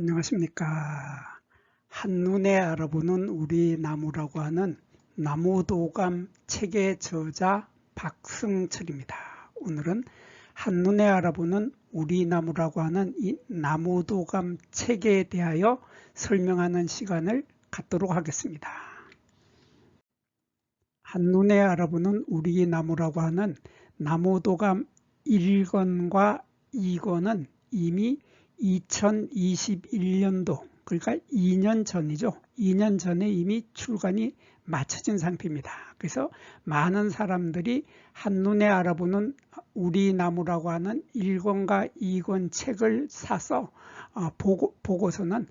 안녕하십니까. 한눈에 알아보는 우리 나무라고 하는 나무도감 책의 저자 박승철입니다. 오늘은 한눈에 알아보는 우리 나무라고 하는 이 나무도감 책에 대하여 설명하는 시간을 갖도록 하겠습니다. 한눈에 알아보는 우리 나무라고 하는 나무도감 1권과 2권은 이미 2021년도 그러니까 2년 전이죠. 2년 전에 이미 출간이 마쳐진 상태입니다. 그래서 많은 사람들이 한눈에 알아보는 우리 나무라고 하는 1권과 2권 책을 사서 보고서는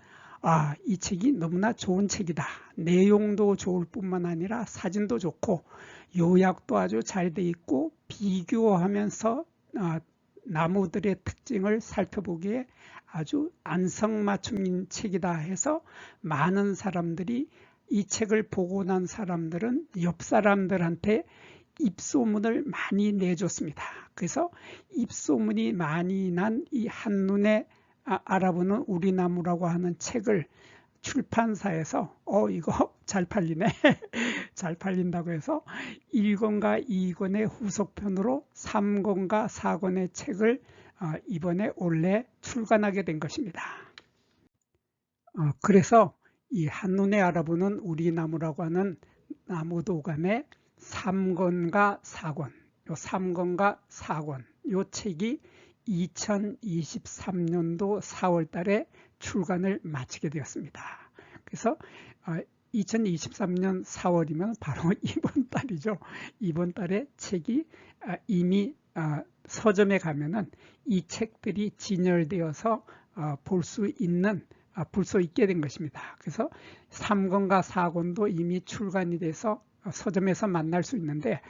이 책이 너무나 좋은 책이다. 내용도 좋을 뿐만 아니라 사진도 좋고 요약도 아주 잘 돼 있고 비교하면서 나무들의 특징을 살펴보기에 아주 안성맞춤인 책이다 해서 많은 사람들이 이 책을 보고 난 사람들은 옆 사람들한테 입소문을 많이 내줬습니다. 그래서 입소문이 많이 난 이 한눈에 알아보는 우리 나무라고 하는 책을 출판사에서 이거 잘 팔리네 잘 팔린다고 해서 1권과 2권의 후속편으로 3권과 4권의 책을 이번에 올해 출간하게 된 것입니다. 그래서 이 한눈에 알아보는 우리 나무라고 하는 나무도감의 3권과 4권 요 3권과 4권 요 책이 2023년도 4월 달에 출간을 마치게 되었습니다. 그래서 2023년 4월이면 바로 이번 달이죠. 이번 달에 책이 이미 서점에 가면은 이 책들이 진열되어서 볼 수 있게 된 것입니다. 그래서 3권과 4권도 이미 출간이 돼서 서점에서 만날 수 있는데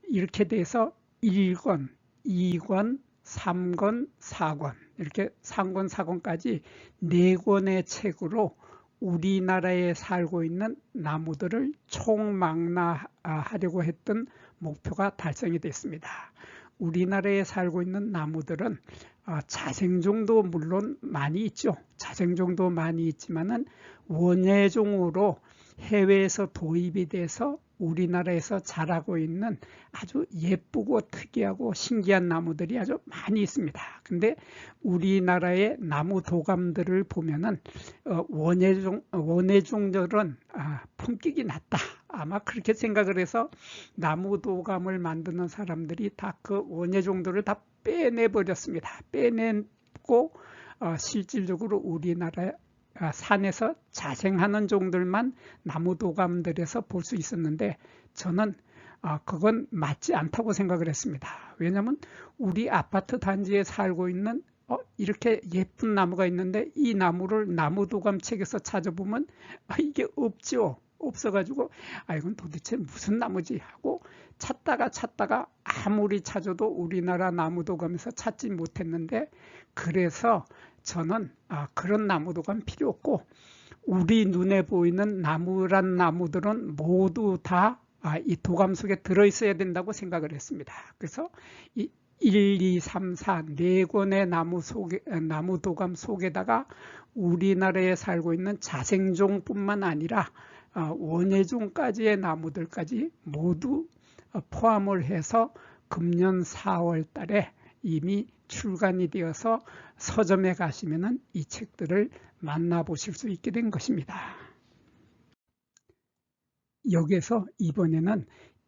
이렇게 돼서 1권, 2권, 3권, 4권 이렇게 3권, 4권까지 4권의 책으로 우리나라에 살고 있는 나무들을 총망라하려고 했던 목표가 달성이 됐습니다. 우리나라에 살고 있는 나무들은 자생종도 물론 많이 있죠. 자생종도 많이 있지만은 원예종으로 해외에서 도입이 돼서 우리나라에서 자라고 있는 아주 예쁘고 특이하고 신기한 나무들이 아주 많이 있습니다. 근데 우리나라의 나무 도감들을 보면은 원예종들은 품격이 낮다. 아마 그렇게 생각을 해서 나무 도감을 만드는 사람들이 다 그 원예종들을 다 빼내버렸습니다. 빼내고 실질적으로 우리나라 산에서 자생하는 종들만 나무 도감들에서 볼 수 있었는데 저는 그건 맞지 않다고 생각을 했습니다. 왜냐하면 우리 아파트 단지에 살고 있는 이렇게 예쁜 나무가 있는데 이 나무를 나무 도감 책에서 찾아보면 이게 없죠. 없어가지고 이건 도대체 무슨 나무지 하고 찾다가 아무리 찾아도 우리나라 나무 도감에서 찾지 못했는데 그래서 저는 그런 나무도감 필요 없고 우리 눈에 보이는 나무란 나무들은 모두 다 이 도감 속에 들어있어야 된다고 생각을 했습니다. 그래서 이 1, 2, 3, 4 4권의 나무 도감 속에다가 우리나라에 살고 있는 자생종뿐만 아니라 원예종까지의 나무들까지 모두 포함을 해서 금년 4월 달에 이미 출간이 되어서 서점에 가시면 이 책들을 만나보실 수 있게 된 것입니다. 여기서 이번에는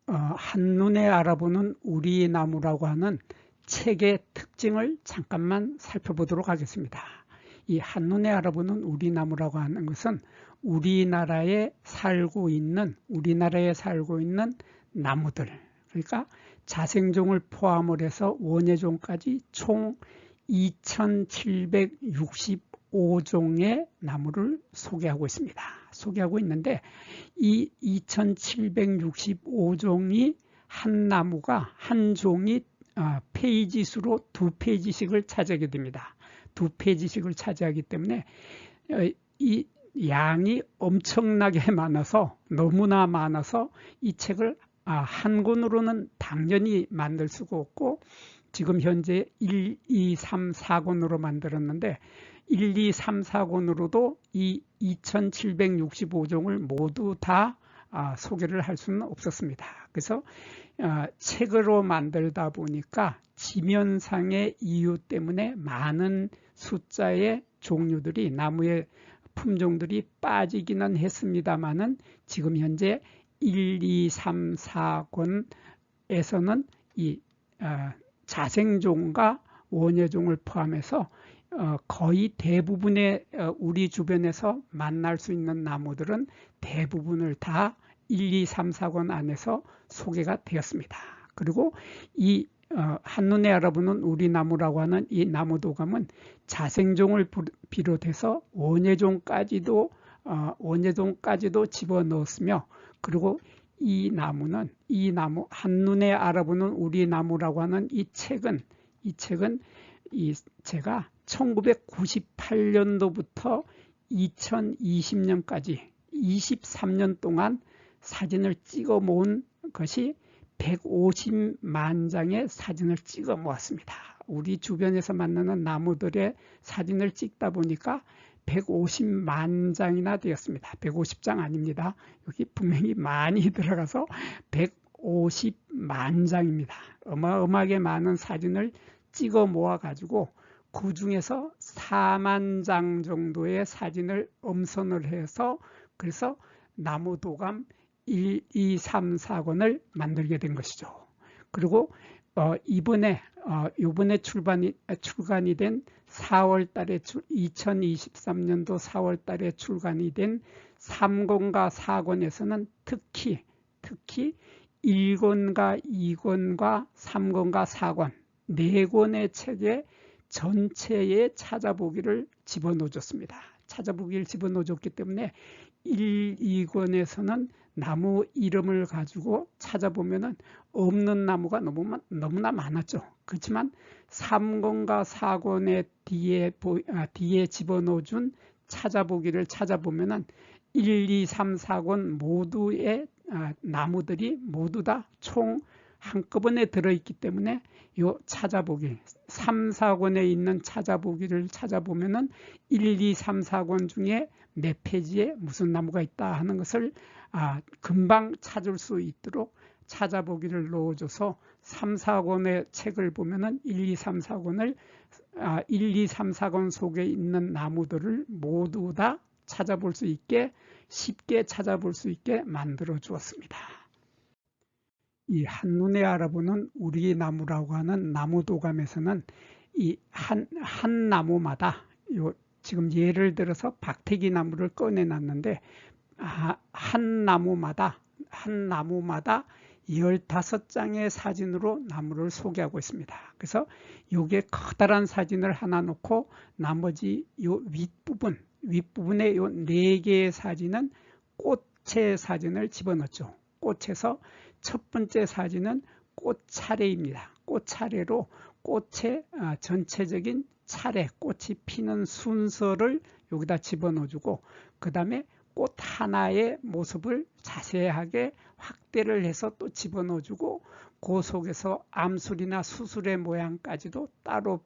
한눈에 알아보는 우리 나무라고 하는 책의 특징을 잠깐만 살펴보도록 하겠습니다. 이 한눈에 알아보는 우리 나무라고 하는 것은 우리나라에 살고 있는 나무들 그러니까 자생종을 포함을 해서 원예종까지 총 2765종의 나무를 소개하고 있습니다. 소개하고 있는데 이 2765종이 한 나무가 한 종이 페이지 수로 2페이지씩을 차지하게 됩니다. 2페이지씩을 차지하기 때문에 이 양이 엄청나게 많아서 너무나 많아서 이 책을 한 권으로는 당연히 만들 수가 없고 지금 현재 1, 2, 3, 4권으로 만들었는데 1, 2, 3, 4권으로도 이 2765종을 모두 다 소개를 할 수는 없었습니다. 그래서 책으로 만들다 보니까 지면상의 이유 때문에 많은 숫자의 종류들이 나무의 품종들이 빠지기는 했습니다만은 지금 현재 1, 2, 3, 4권에서는 이 자생종과 원예종을 포함해서 거의 대부분의 우리 주변에서 만날 수 있는 나무들은 대부분을 다 1, 2, 3, 4권 안에서 소개가 되었습니다. 그리고 이 한눈에 알아보는 우리 나무라고 하는 이 나무도감은 자생종을 비롯해서 원예종까지도 집어넣었으며, 그리고 이 나무 한눈에 알아보는 우리 나무라고 하는 이 책은 제가 1998년도부터 2020년까지 23년 동안 사진을 찍어 모은 것이 150만 장의 사진을 찍어 모았습니다. 우리 주변에서 만나는 나무들의 사진을 찍다 보니까 150만 장이나 되었습니다. 150장 아닙니다. 여기 분명히 많이 들어가서 150만 장입니다. 어마어마하게 많은 사진을 찍어 모아 가지고 그 중에서 4만 장 정도의 사진을 음선을 해서 그래서 나무도감 1, 2, 3, 4권을 만들게 된 것이죠. 그리고 이번에 출간이 된 4월 달에 2023년도 4월 달에 출간이 된 3권과 4권에서는 특히 1권과 2권과 3권과 4권 4권의 책의 전체에 찾아보기를 집어넣어줬습니다. 찾아보기를 집어넣어줬기 때문에 1, 2권에서는 나무 이름을 가지고 찾아보면은 없는 나무가 너무나 많았죠. 그렇지만 3권과 4권의 뒤에 집어넣어준 찾아보기를 찾아보면은 1, 2, 3, 4권 모두의 나무들이 모두 다 총 한꺼번에 들어있기 때문에 요 찾아보기 3, 4권에 있는 찾아보기를 찾아보면은 1, 2, 3, 4권 중에 몇 페이지에 무슨 나무가 있다 하는 것을 금방 찾을 수 있도록 찾아보기를 넣어줘서 3, 4권의 책을 보면은 1, 2, 3, 4권을 1, 2, 3, 4권 속에 있는 나무들을 모두 다 찾아볼 수 있게 쉽게 찾아볼 수 있게 만들어 주었습니다. 이 한눈에 알아보는 우리 나무라고 하는 나무도감에서는 이 한 나무마다 지금 예를 들어서 박태기 나무를 꺼내 놨는데 한 나무마다 15장의 사진으로 나무를 소개하고 있습니다. 그래서 요게 커다란 사진을 하나 놓고 나머지 요 윗부분에 요 4개의 사진은 꽃의 사진을 집어넣죠. 꽃에서 첫 번째 사진은 꽃차례입니다. 꽃차례로 꽃의 전체적인 차례, 꽃이 피는 순서를 여기다 집어넣어주고 그 다음에 꽃 하나의 모습을 자세하게 확대를 해서 또 집어넣어주고 그 속에서 암술이나 수술의 모양까지도 따로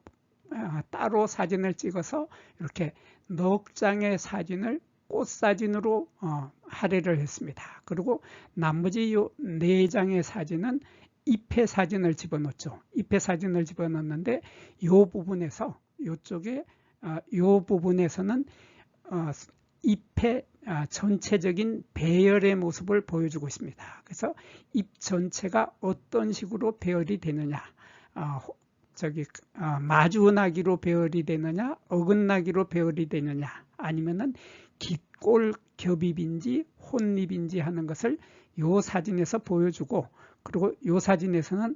사진을 찍어서 이렇게 넉 장의 사진을 꽃사진으로 할애를 했습니다. 그리고 나머지 요 4장의 사진은 잎의 사진을 집어넣죠. 잎의 사진을 집어넣는데 요 부분에서 요 부분에서는 잎의 전체적인 배열의 모습을 보여주고 있습니다. 그래서 잎 전체가 어떤 식으로 배열이 되느냐, 마주나기로 배열이 되느냐, 어긋나기로 배열이 되느냐, 아니면은 깃골 겹입인지 혼잎인지 하는 것을 요 사진에서 보여주고, 그리고 요 사진에서는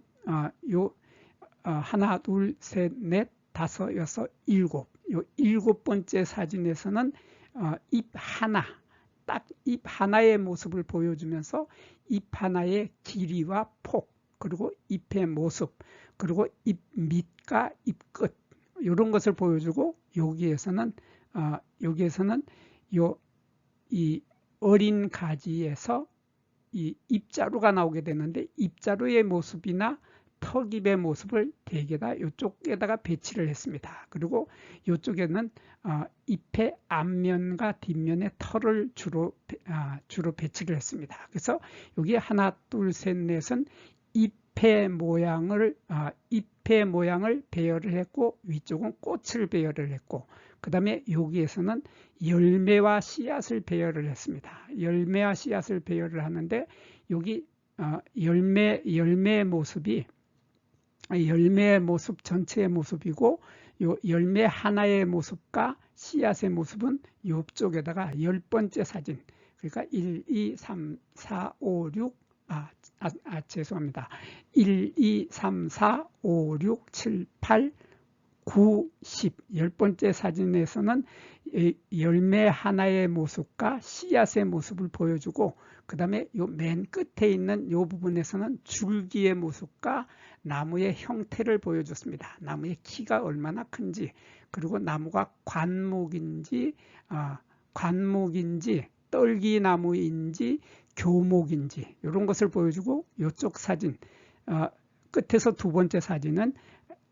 하나, 둘, 셋, 넷, 다섯, 여섯, 일곱, 요 7번째 사진에서는 딱 잎 하나의 모습을 보여주면서 잎 하나의 길이와 폭, 그리고 잎의 모습, 그리고 잎 밑과 잎 끝, 이런 것을 보여주고, 여기에서는 이 어린 가지에서 이 잎자루가 나오게 되는데 잎자루의 모습이나 턱입의 모습을 대개 다 이쪽에다가 배치를 했습니다. 그리고 이쪽에는 잎의 앞면과 뒷면에 털을 주로 배치를 했습니다. 그래서 여기 하나, 둘, 셋, 넷은 잎의 모양을 배열을 했고, 위쪽은 꽃을 배열을 했고, 그 다음에 여기에서는 열매와 씨앗을 배열을 했습니다. 열매와 씨앗을 배열을 하는데, 여기 열매의 모습이 열매의 모습 전체의 모습이고, 요 열매 하나의 모습과 씨앗의 모습은 이쪽에다가 10번째 사진, 그러니까 1, 2, 3, 4, 5, 6, 죄송합니다. 1, 2, 3, 4, 5, 6, 7, 8, 9, 10, 10번째 사진에서는 열매 하나의 모습과 씨앗의 모습을 보여주고, 그 다음에 요 맨 끝에 있는 요 부분에서는 줄기의 모습과 나무의 형태를 보여줬습니다. 나무의 키가 얼마나 큰지, 그리고 나무가 관목인지 떨기나무인지 교목인지 이런 것을 보여주고, 이쪽 사진 끝에서 두 번째 사진은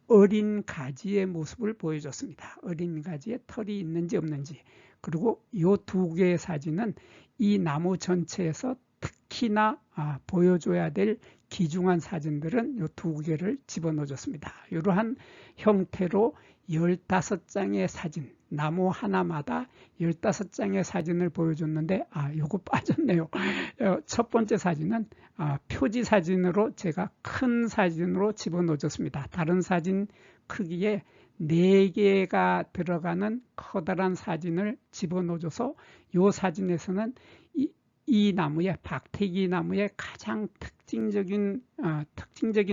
어린 가지의 모습을 보여줬습니다. 어린 가지에 털이 있는지 없는지. 그리고 이 두 개의 사진은 이 나무 전체에서 특히나 보여줘야 될 귀중한 사진들은 이 두 개를 집어넣어 줬습니다. 이러한 형태로 15장의 사진, 나무 하나마다 15장의 사진을 보여줬는데, 요거 빠졌네요. 첫 번째 사진은 표지 사진으로 제가 큰 사진으로 집어넣어 줬습니다. 다른 사진 크기에 4개가 들어가는 커다란 사진을 집어넣어 줘서 이 사진에서는 이 나무의 박태기 나무의 가장 특징적인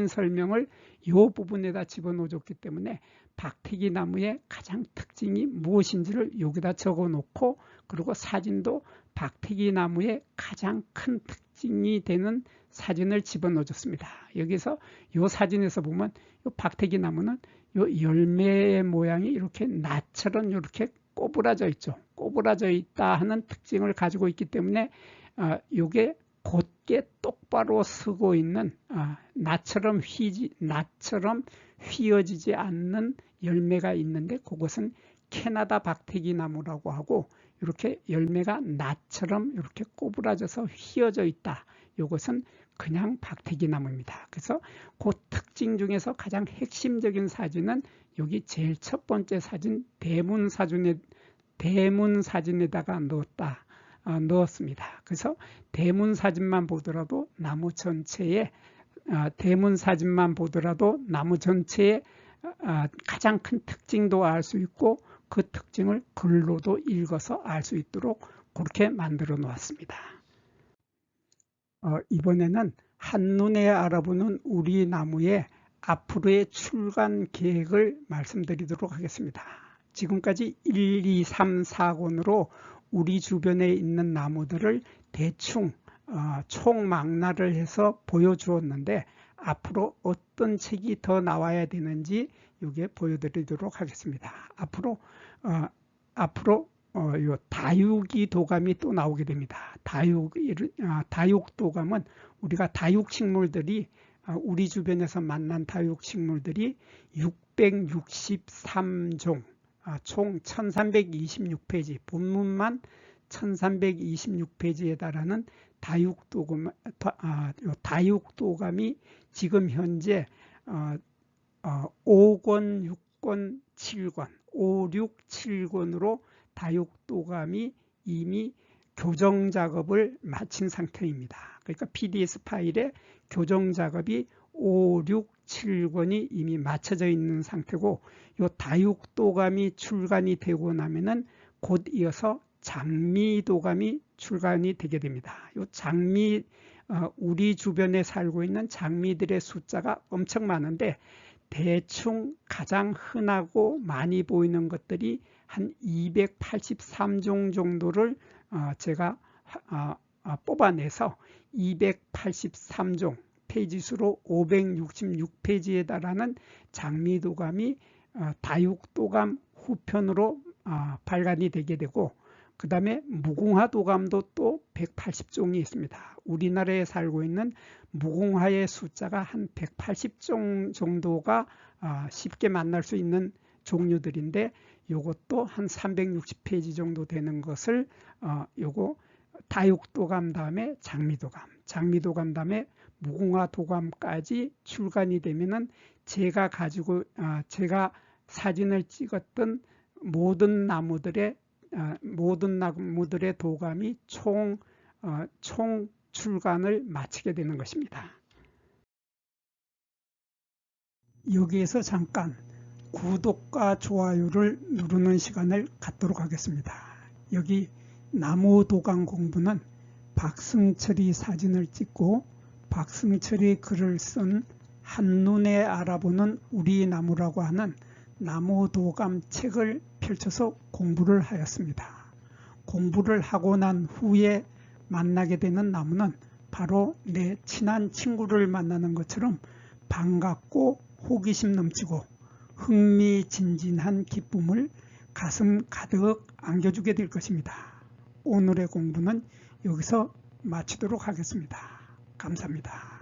설명을 이 부분에다 집어넣어 줬기 때문에 박태기 나무의 가장 특징이 무엇인지를 여기다 적어 놓고, 그리고 사진도 박태기 나무의 가장 큰 특징이 되는 사진을 집어넣어 줬습니다. 여기서 이 사진에서 보면 이 박태기 나무는 이 열매의 모양이 이렇게 나처럼 이렇게 꼬부라져 있죠. 꼬부라져 있다 하는 특징을 가지고 있기 때문에 이게 곧게 똑바로 서고 있는 나처럼 휘어지지 않는 열매가 있는데, 그것은 캐나다 박태기 나무라고 하고, 이렇게 열매가 나처럼 이렇게 꼬부라져서 휘어져 있다, 이것은 그냥 박태기 나무입니다. 그래서 그 특징 중에서 가장 핵심적인 사진은 여기 제일 첫 번째 사진 대문 사진에다가 넣었습니다. 그래서 대문 사진만 보더라도 나무 전체에 가장 큰 특징도 알 수 있고, 그 특징을 글로도 읽어서 알 수 있도록 그렇게 만들어 놓았습니다. 이번에는 한눈에 알아보는 우리 나무의 앞으로의 출간 계획을 말씀드리도록 하겠습니다. 지금까지 1, 2, 3, 4권으로 우리 주변에 있는 나무들을 대충 총망라를 해서 보여주었는데, 앞으로 어떤 책이 더 나와야 되는지 여기에 보여드리도록 하겠습니다. 앞으로 요 다육이 도감이 또 나오게 됩니다. 다육도감은 우리가 다육식물들이 우리 주변에서 만난 다육식물들이 663종, 총 1326페이지, 본문만 1326페이지에 달하는 다육도감이 지금 현재 5권, 6권, 7권, 5, 6, 7권으로 다육도감이 이미 교정 작업을 마친 상태입니다. 그러니까 PDF 파일에 교정 작업이 5, 6, 7권이 이미 마쳐져 있는 상태고, 이 다육도감이 출간이 되고 나면은 곧 이어서 장미도감이 출간이 되게 됩니다. 이 우리 주변에 살고 있는 장미들의 숫자가 엄청 많은데, 대충 가장 흔하고 많이 보이는 것들이 한 283종 정도를 제가 뽑아내서 283종, 페이지 수로 566페이지에 달하는 장미도감이 다육도감 후편으로 발간이 되게 되고, 그 다음에 무궁화 도감도 또 180종이 있습니다. 우리나라에 살고 있는 무궁화의 숫자가 한 180종 정도가 쉽게 만날 수 있는 종류들인데, 요것도 한 360페이지 정도 되는 것을 요거 다육도감 다음에 장미도감 다음에 무궁화 도감까지 출간이 되면은 제가 사진을 찍었던 모든 나무들의 도감이 총 출간을 마치게 되는 것입니다. 여기에서 잠깐 구독과 좋아요를 누르는 시간을 갖도록 하겠습니다. 여기 나무 도감 공부는 박승철이 사진을 찍고 박승철이 글을 쓴 한눈에 알아보는 우리 나무라고 하는 나무 도감 책을 펼쳐서 공부를 하였습니다. 공부를 하고 난 후에 만나게 되는 나무는 바로 내 친한 친구를 만나는 것처럼 반갑고 호기심 넘치고 흥미진진한 기쁨을 가슴 가득 안겨주게 될 것입니다. 오늘의 공부는 여기서 마치도록 하겠습니다. 감사합니다.